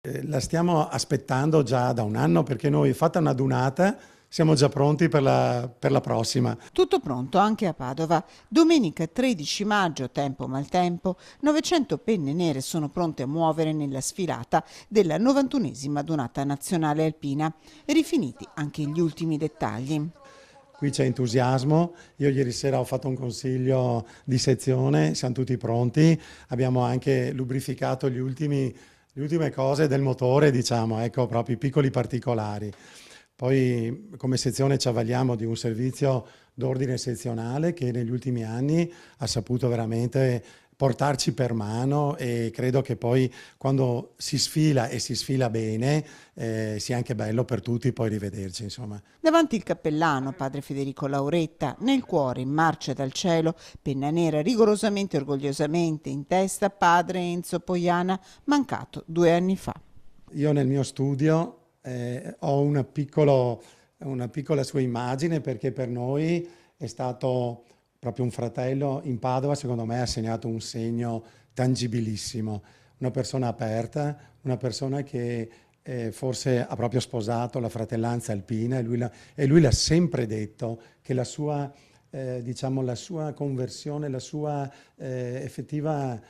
La stiamo aspettando già da un anno perché noi, fatta una dunata, siamo già pronti per la prossima. Tutto pronto anche a Padova. Domenica 13 maggio, tempo maltempo, 900 penne nere sono pronte a muovere nella sfilata della 91esima Donata Nazionale Alpina. Rifiniti anche gli ultimi dettagli. Qui c'è entusiasmo, io ieri sera ho fatto un consiglio di sezione, siamo tutti pronti, abbiamo anche lubrificato le ultime cose del motore, diciamo, ecco, proprio i piccoli particolari. Poi come sezione ci avvaliamo di un servizio d'ordine sezionale che negli ultimi anni ha saputo veramente portarci per mano e credo che poi quando si sfila e si sfila bene sia anche bello per tutti poi rivederci, insomma. Davanti il cappellano, padre Federico Lauretta, nel cuore, in marcia dal cielo, penna nera rigorosamente e orgogliosamente in testa, padre Enzo Poiana, mancato 2 anni fa. Io nel mio studio ho una piccola sua immagine perché per noi è stato proprio un fratello in Padova, secondo me ha segnato un segno tangibilissimo, una persona aperta, una persona che forse ha proprio sposato la fratellanza alpina e lui l'ha sempre detto che diciamo, la sua conversione, la sua effettiva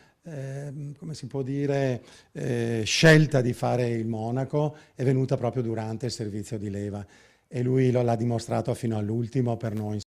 come si può dire, scelta di fare il monaco è venuta proprio durante il servizio di leva e lui l'ha dimostrato fino all'ultimo per noi.